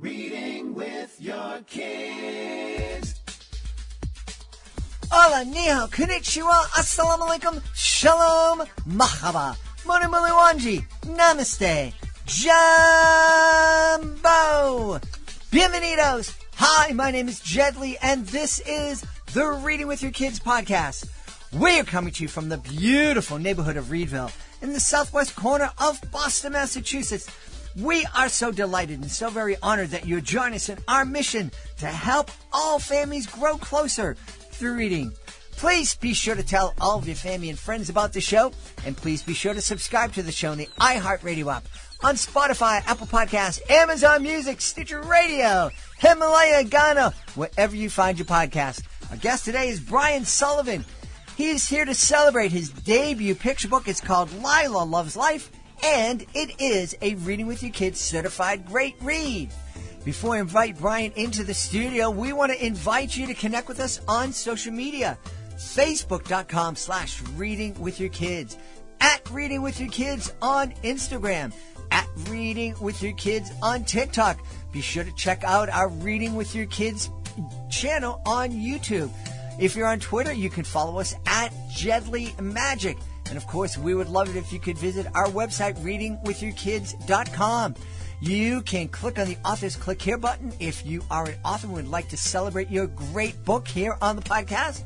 Reading with your kids. Hola, ni hao, konnichiwa, assalamu alaikum, shalom, mahaba, moni muli wanji, namaste, jumbo, bienvenidos. Hi, my name is Jedley, and this is the Reading with Your Kids podcast. We are coming to you from the beautiful neighborhood of Reedville in the southwest corner of Boston, Massachusetts. We are so delighted and so very honored that you join us in our mission to help all families grow closer through reading. Please be sure to tell all of your family and friends about the show, and please be sure to subscribe to the show on the iHeartRadio app, on Spotify, Apple Podcasts, Amazon Music, Stitcher Radio, Himalaya, Ghana, wherever you find your podcast. Our guest today is Brian Sullivan. He is here to celebrate his debut picture book. It's called Lilah Loves Life, and it is a Reading with Your Kids certified great read. Before I invite Brian into the studio, we want to invite you to connect with us on social media. Facebook.com/readingwithyourkids, at Reading With Your Kids on Instagram, at Reading With Your Kids on TikTok. Be sure to check out our Reading With Your Kids channel on YouTube. If you're on Twitter, you can follow us at Jedley Magic. And of course, we would love it if you could visit our website, readingwithyourkids.com. You can click on the author's Click Here button if you are an author and would like to celebrate your great book here on the podcast.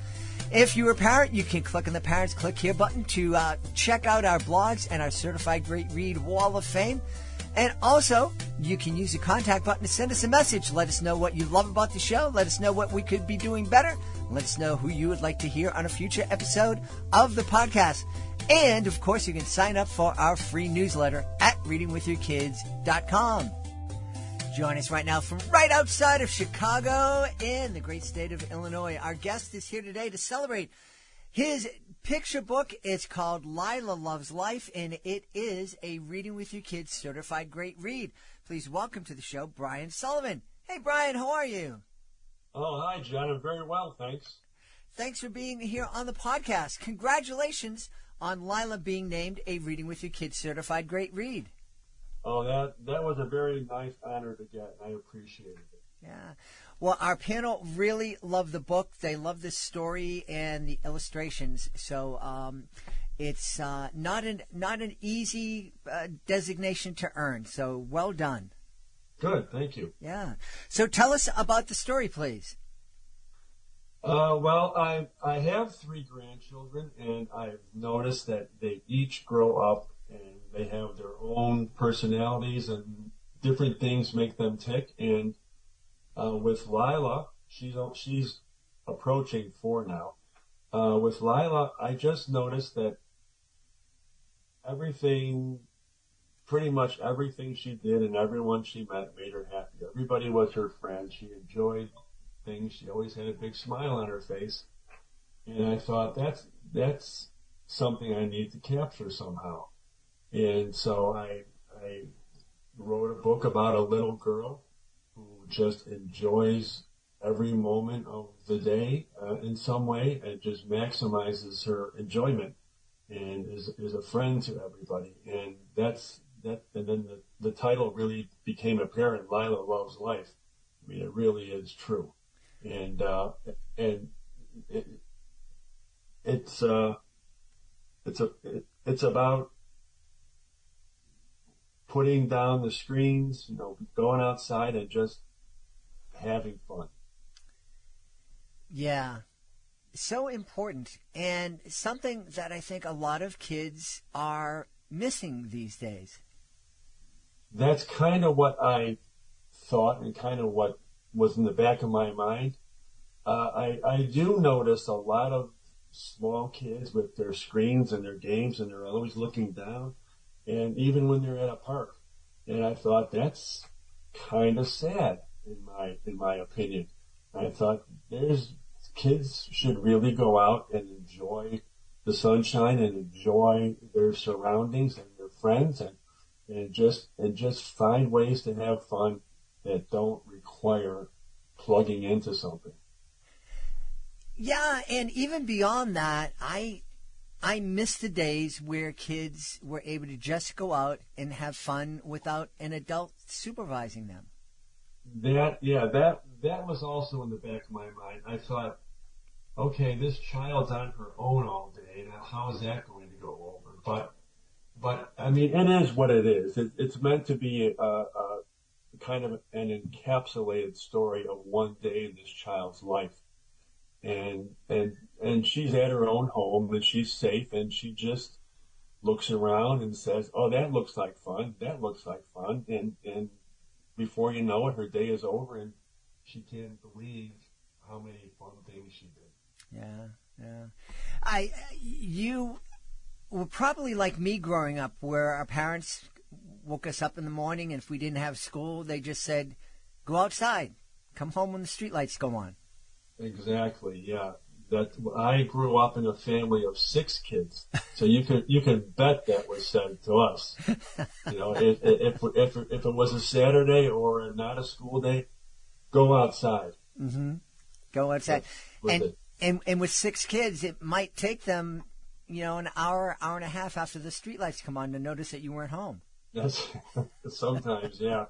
If you're a parent, you can click on the Parents Click Here button to check out our blogs and our Certified Great Read Wall of Fame. And also, you can use the contact button to send us a message. Let us know what you love about the show. Let us know what we could be doing better. Let us know who you would like to hear on a future episode of the podcast. And, of course, you can sign up for our free newsletter at readingwithyourkids.com. Join us right now from right outside of Chicago in the great state of Illinois. Our guest is here today to celebrate his picture book. It's called Lilah Loves Life, and it is a Reading with Your Kids certified great read. Please welcome to the show, Brian Sullivan. Hey, Brian, how are you? Oh, hi, John. I'm very well, thanks. Thanks for being here on the podcast. Congratulations on Lilah being named a Reading with Your Kids certified great read. Oh, that was a very nice honor to get. I appreciated it. Yeah. Well, our panel really loved the book. They love the story and the illustrations. So it's not an easy designation to earn. So well done. Good, thank you. Yeah. So tell us about the story, please. Well, I have 3 grandchildren, and I've noticed that they each grow up and they have their own personalities and different things make them tick. And with Lilah, she's approaching 4 now. With Lilah, I just noticed that pretty much everything she did and everyone she met made her happy. Everybody was her friend. She enjoyed things. She always had a big smile on her face. And I thought, that's something I need to capture somehow. And so I wrote a book about a little girl who just enjoys every moment of the day in some way and just maximizes her enjoyment and is a friend to everybody. And and then the title really became apparent, Lilah Loves Life. I mean, it really is true. And it's about putting down the screens, going outside and just having fun. Yeah. So important, and something that I think a lot of kids are missing these days. That's kind of what I thought and kind of what was in the back of my mind. I do notice a lot of small kids with their screens and their games, and they're always looking down, and even when they're at a park. And I thought, that's kind of sad in my opinion. I thought kids should really go out and enjoy the sunshine and enjoy their surroundings and their friends and just find ways to have fun that don't require plugging into something. Yeah, and even beyond that, I miss the days where kids were able to just go out and have fun without an adult supervising them. that was also in the back of my mind. I thought, okay, this child's on her own all day. Now, how is that going to go over? But I mean, it is what it is. It's meant to be a kind of an encapsulated story of one day in this child's life. And she's at her own home and she's safe and she just looks around and says, "Oh, that looks like fun. That looks like fun." And before you know it, her day is over and she can't believe how many fun things she did. Yeah. You were probably like me growing up, where our parents woke us up in the morning, and if we didn't have school, they just said, "Go outside. Come home when the streetlights go on." Exactly. Yeah. I grew up in a family of 6 kids, so you can bet that was said to us. You know, if it was a Saturday or not a school day, go outside. Mm-hmm. Go outside. And with 6 kids, it might take them, an hour and a half after the streetlights come on to notice that you weren't home. That's sometimes, yeah.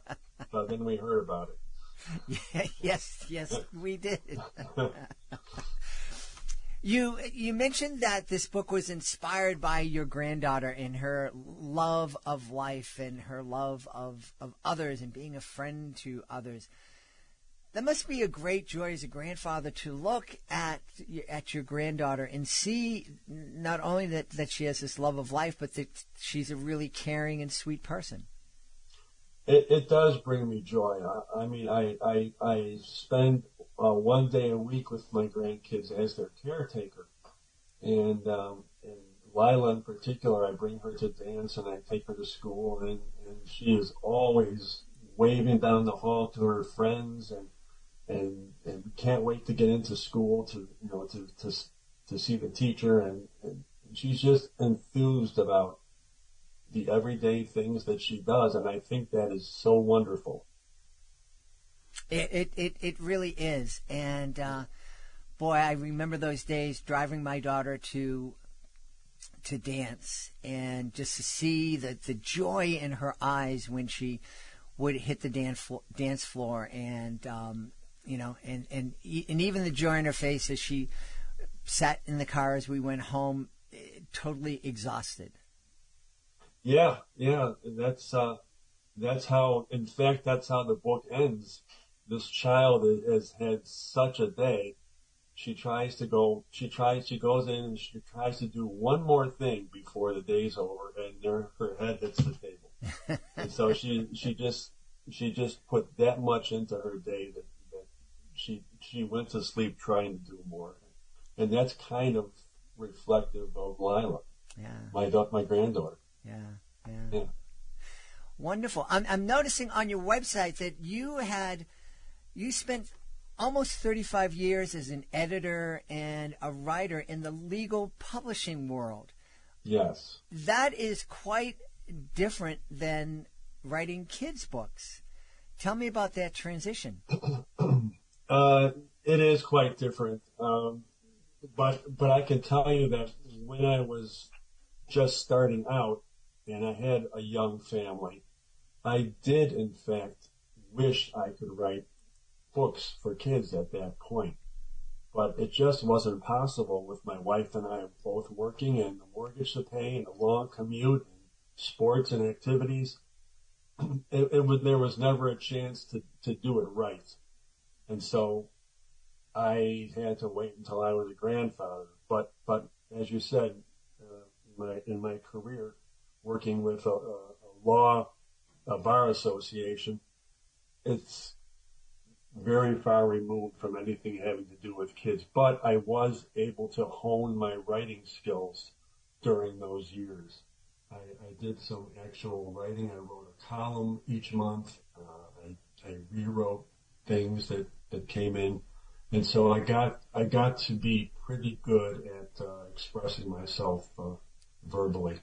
But then we heard about it. Yes, we did. You mentioned that this book was inspired by your granddaughter and her love of life and her love of others and being a friend to others. That must be a great joy as a grandfather to look at your granddaughter and see not only that she has this love of life, but that she's a really caring and sweet person. It does bring me joy. I mean, I spend one day a week with my grandkids as their caretaker, and Lilah in particular, I bring her to dance and I take her to school, and she is always waving down the hall to her friends and can't wait to get into school to see the teacher, and she's just enthused about the everyday things that she does, and I think that is so wonderful. It really is, and boy, I remember those days driving my daughter to dance, and just to see the joy in her eyes when she would hit the dance floor, and and even the joy in her face as she sat in the car as we went home, totally exhausted. Yeah, that's how. In fact, that's how the book ends. This child has had such a day. She goes in and she tries to do one more thing before the day's over, and her head hits the table. And so she just put that much into her day that she went to sleep trying to do more, and that's kind of reflective of Lilah, my granddaughter. Yeah. Wonderful. I'm noticing on your website that you spent almost 35 years as an editor and a writer in the legal publishing world. Yes. That is quite different than writing kids' books. Tell me about that transition. It is quite different. But I can tell you that when I was just starting out and I had a young family, I did in fact wish I could write books for kids at that point. But it just wasn't possible with my wife and I both working and the mortgage to pay and a long commute and sports and activities. There was never a chance to do it right. And so I had to wait until I was a grandfather. But as you said, in my career, working with a bar association, it's very far removed from anything having to do with kids. But I was able to hone my writing skills during those years. I did some actual writing. I wrote a column each month. I rewrote things that came in. And so I got to be pretty good at expressing myself verbally.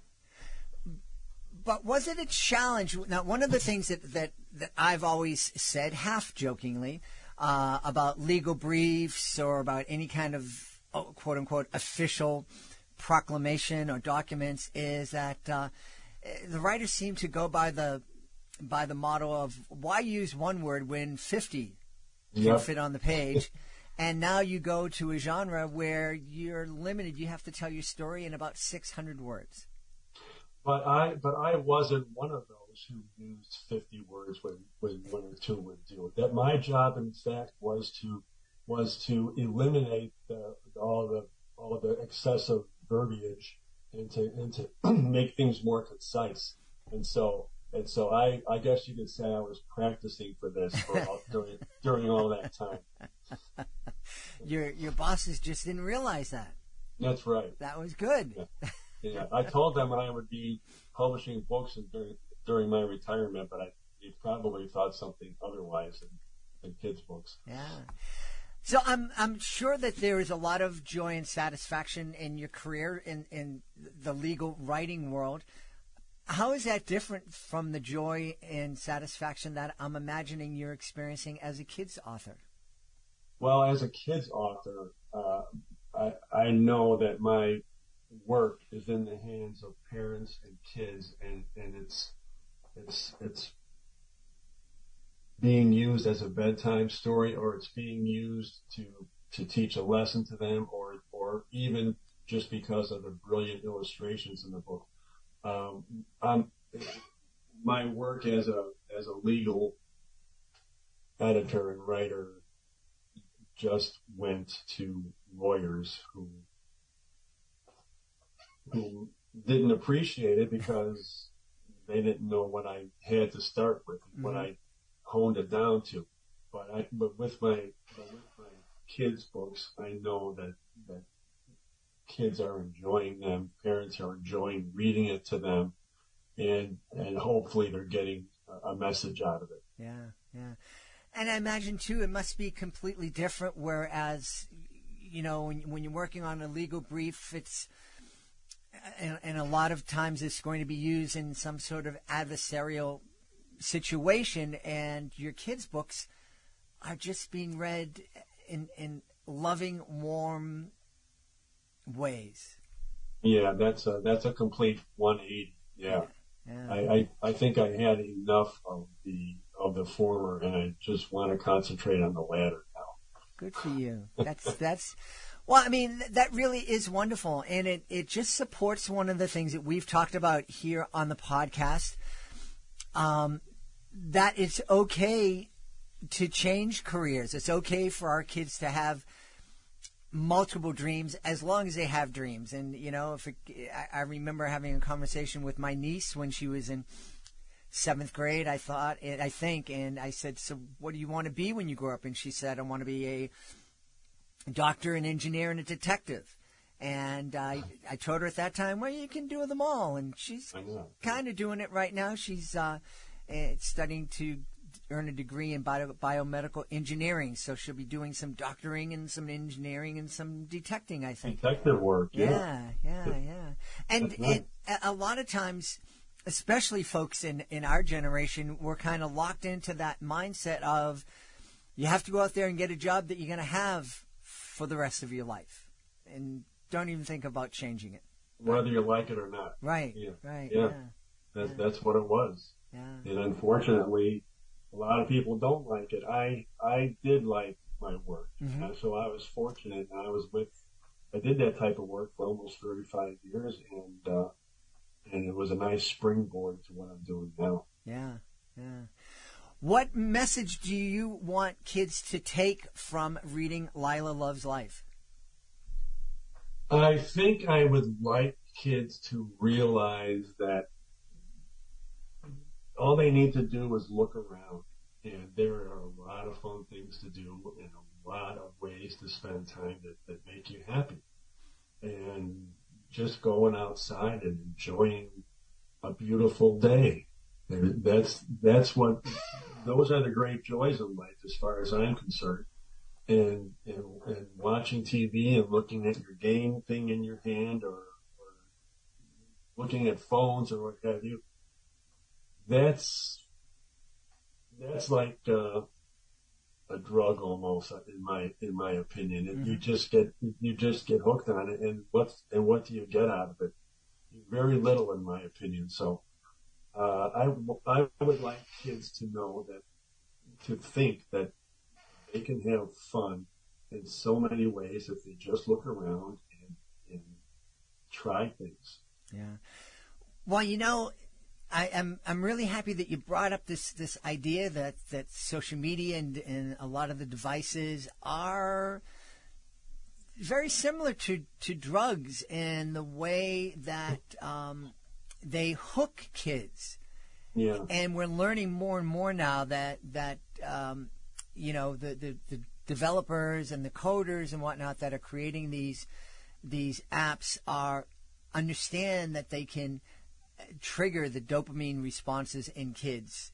But was it a challenge? Now, one of the things that I've always said, half jokingly, about legal briefs or about any kind of quote unquote official proclamation or documents is that the writers seem to go by the by the motto of why use one word when 50 can Yep. fit on the page. And now you go to a genre where you're limited. You have to tell your story in about 600 words. But I wasn't one of those who used 50 words when one or two would do it. That my job, in fact, was to eliminate all the excessive verbiage and to make things more concise. And so I guess you could say I was practicing for this during all that time. Your bosses just didn't realize that. That's right. That was good. Yeah. Yeah, I told them I would be publishing books during my retirement, but they probably thought something otherwise than kids' books. Yeah. So I'm sure that there is a lot of joy and satisfaction in your career in the legal writing world. How is that different from the joy and satisfaction that I'm imagining you're experiencing as a kids author? Well, as a kids author, I know that my work is in the hands of parents and kids, and it's being used as a bedtime story, or it's being used to teach a lesson to them, or even just because of the brilliant illustrations in the book. My work as a legal editor and writer just went to lawyers who didn't appreciate it because they didn't know what I had to start with, what I honed it down to. But with my kids' books, I know that kids are enjoying them, parents are enjoying reading it to them, and hopefully they're getting a message out of it. Yeah, yeah. And I imagine, too, it must be completely different, whereas, when you're working on a legal brief, it's, and a lot of times it's going to be used in some sort of adversarial situation, and your kids' books are just being read in loving, warm ways. Yeah, that's a complete 180. Yeah. Yeah. I think I had enough of the former, and I just want to concentrate on the latter now. Good for you. That's well, I mean, that really is wonderful, and it just supports one of the things that we've talked about here on the podcast, that it's okay to change careers. It's okay for our kids to have multiple dreams as long as they have dreams. And, I remember having a conversation with my niece when she was in 7th grade, I think, and I said, so what do you want to be when you grow up? And she said, I want to be a doctor, an engineer, and a detective. And I told her at that time, well, you can do them all. And she's kind of doing it right now. She's studying to earn a degree in biomedical engineering. So she'll be doing some doctoring and some engineering and some detecting, I think. Detective work, yeah. And a lot of times, especially folks in our generation, we're kind of locked into that mindset of you have to go out there and get a job that you're going to have for the rest of your life. And don't even think about changing it. Whether you like it or not. Right. Yeah. Right. Yeah. That's what it was. Yeah. And unfortunately, a lot of people don't like it. I did like my work. Mm-hmm. So I was fortunate. I did that type of work for almost 35 years, and it was a nice springboard to what I'm doing now. Yeah. Yeah. What message do you want kids to take from reading Lilah Loves Life? I think I would like kids to realize that all they need to do is look around, and there are a lot of fun things to do and a lot of ways to spend time that make you happy. And just going outside and enjoying a beautiful day. Those are the great joys of life as far as I'm concerned. And watching TV and looking at your game thing in your hand or looking at phones or what have you. That's like a drug almost in my opinion. And Mm-hmm. you just get hooked on it, and what do you get out of it? Very little, in my opinion. So I would like kids to know that, to think that they can have fun in so many ways if they just look around and try things. Yeah. Well, I'm really happy that you brought up this idea that social media and a lot of the devices are very similar to drugs in the way that they hook kids. Yeah. And we're learning more and more now that the developers and the coders and whatnot that are creating these apps understand that they can trigger the dopamine responses in kids,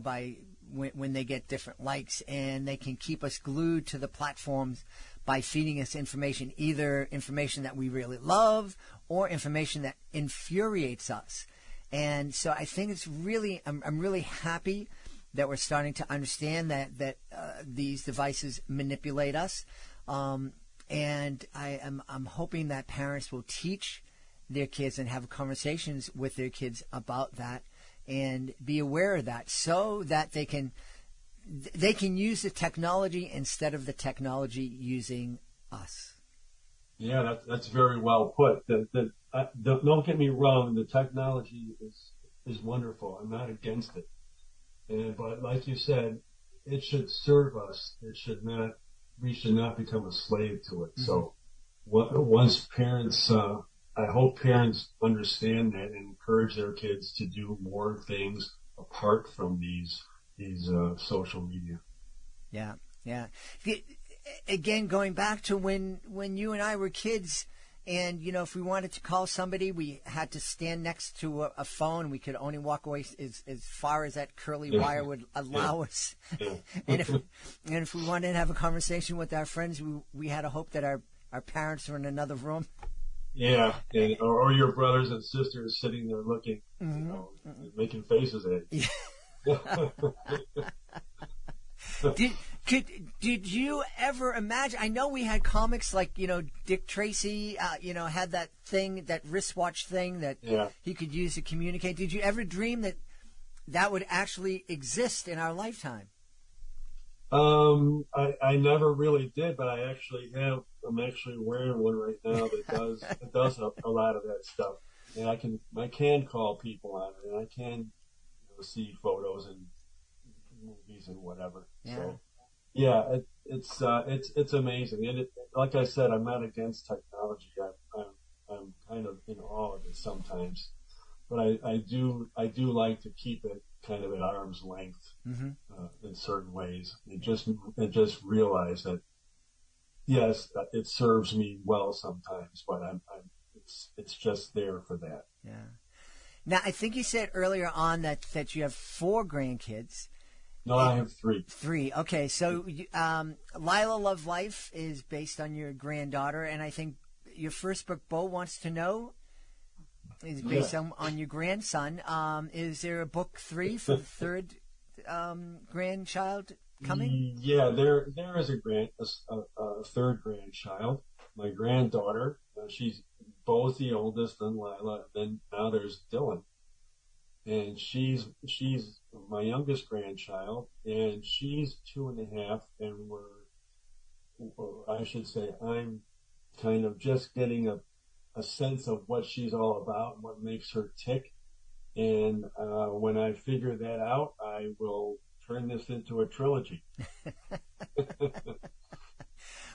by when they get different likes, and they can keep us glued to the platforms by feeding us information, either information that we really love or information that infuriates us. And so I think it's really, I'm really happy that we're starting to understand that these devices manipulate us. And I'm hoping that parents will teach their kids and have conversations with their kids about that and be aware of that, so that they can use the technology instead of the technology using us. Yeah, that's very well put. Don't get me wrong, the technology is wonderful. I'm not against it. But like you said, it should serve us. We should not become a slave to it. Mm-hmm. So once parents, I hope parents understand that and encourage their kids to do more things apart from these social media. Yeah, yeah. Again, going back to when you and I were kids, and if we wanted to call somebody, we had to stand next to a phone. We could only walk away as far as that curly wire would allow us. Yeah. and if we wanted to have a conversation with our friends, we had to hope that our parents were in another room. Yeah, or your brothers and sisters sitting there looking, making faces at you. Did you ever imagine? I know we had comics like Dick Tracy, had that thing, that wristwatch thing that he could use to communicate. Did you ever dream that would actually exist in our lifetime? I never really did, but I'm actually wearing one right now that does a lot of that stuff, and I can call people on it, and I can see photos and movies and whatever. Yeah. So yeah, it's amazing, and like I said, I'm not against technology. I'm kind of in awe of it sometimes, but I do like to keep it kind of at arm's length. Mm-hmm. In certain ways, and just realize that yes, it serves me well sometimes, but it's just there for that. Yeah. Now, I think you said earlier on that you have 4 grandkids. No, I have 3. 3. Okay, so Lilah Loves Life is based on your granddaughter, and I think your first book, Beau Wants to Know, is based on your grandson. Is there a book 3 for the third grandchild coming? Yeah, there is a third grandchild. My granddaughter, she's Beau's the oldest, then Lilah, then now there's Dylan, and she's my youngest grandchild, and she's 2.5, and I should say, I'm kind of just getting a sense of what she's all about and what makes her tick. And when I figure that out, I will turn this into a trilogy.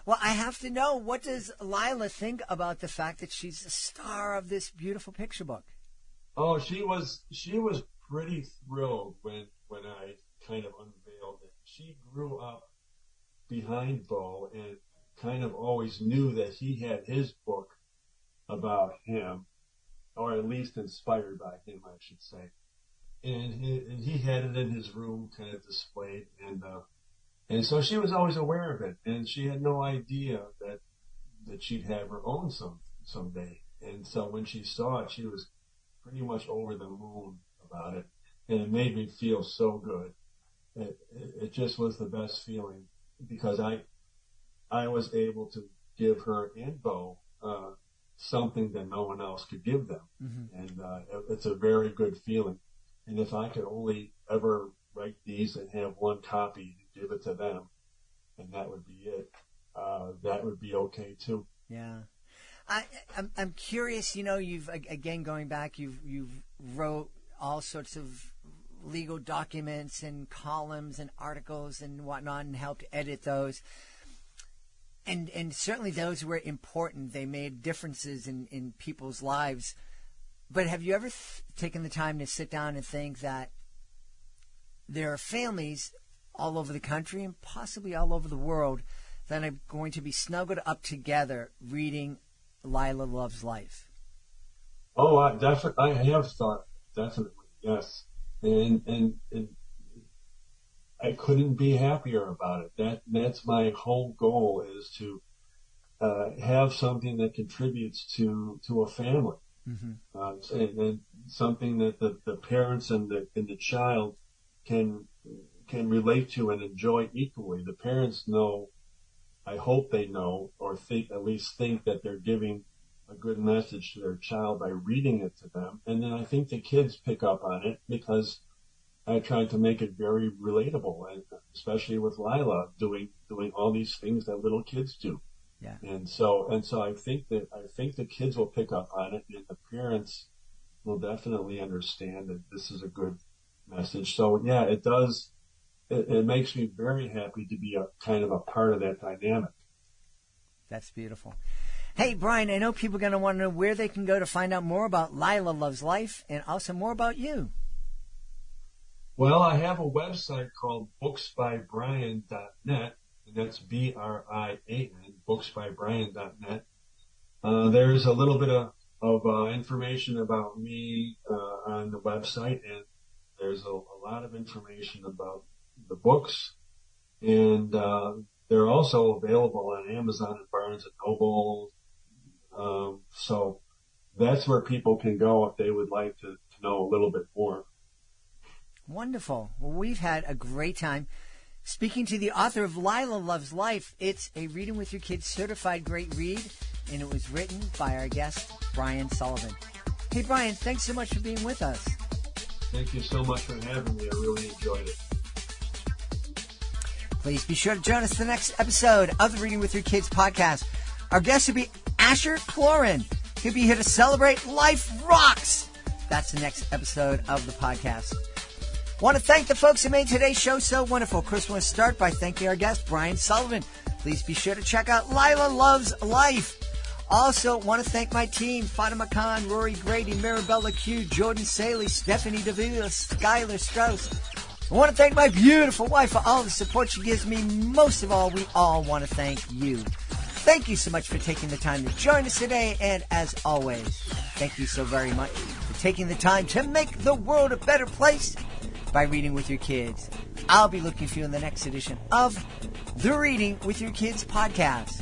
Well, I have to know, what does Lilah think about the fact that she's the star of this beautiful picture book? Oh, she was pretty thrilled when I kind of unveiled it. She grew up behind Beau and kind of always knew that he had his book about him, or at least inspired by him, I should say. And he had it in his room, kind of displayed, and so she was always aware of it, and she had no idea that she'd have her own someday. And so when she saw it, she was pretty much over the moon about it, and it made me feel so good. It just was the best feeling, because I was able to give her and Beau something that no one else could give them. Mm-hmm. And it's a very good feeling. And if I could only ever write these and have one copy and give it to them, and that would be it, that would be okay too. Yeah. I'm curious, you've, again, going back, you've wrote all sorts of legal documents and columns and articles and whatnot and helped edit those. And certainly those were important. They made differences in people's lives. But have you ever taken the time to sit down and think that there are families all over the country and possibly all over the world that are going to be snuggled up together reading Lilah Loves Life? Oh, I have thought, definitely, yes. And I couldn't be happier about it. That's my whole goal, is to have something that contributes to a family, and something that the parents and the child can relate to and enjoy equally. The parents know, I hope they know, or at least think that they're giving a good message to their child by reading it to them. And then I think the kids pick up on it, because I tried to make it very relatable, and especially with Lilah doing all these things that little kids do. Yeah. And so I think the kids will pick up on it, and the parents will definitely understand that this is a good message. So yeah, it does. It makes me very happy to be a kind of a part of that dynamic. That's beautiful. Hey, Brian, I know people are going to want to know where they can go to find out more about Lilah Loves Life and also more about you. Well, I have a website called booksbybrian.net, and that's BRIAN, booksbybrian.net. There's a little bit of information about me on the website, and there's a lot of information about the books, and they're also available on Amazon and Barnes & Noble. So that's where people can go if they would like to know a little bit more. Wonderful. Well, we've had a great time speaking to the author of Lilah Loves Life. It's a Reading with Your Kids certified great read, and it was written by our guest, Brian Sullivan. Hey, Brian, thanks so much for being with us. Thank you so much for having me. I really enjoyed it. Please be sure to join us for the next episode of the Reading with Your Kids podcast. Our guest will be Asher Cloran. He'll be here to celebrate Life Rocks. That's the next episode of the podcast. Want to thank the folks who made today's show so wonderful. Chris, want to start by thanking our guest, Brian Sullivan. Please be sure to check out Lilah Loves Life. Also, want to thank my team, Fatima Khan, Rory Grady, Maribella Q, Jordan Saley, Stephanie DeVille, Skylar Strauss. I want to thank my beautiful wife for all the support she gives me. Most of all, we all want to thank you. Thank you so much for taking the time to join us today. And as always, thank you so very much for taking the time to make the world a better place by reading with your kids. I'll be looking for you in the next edition of the Reading with Your Kids podcast.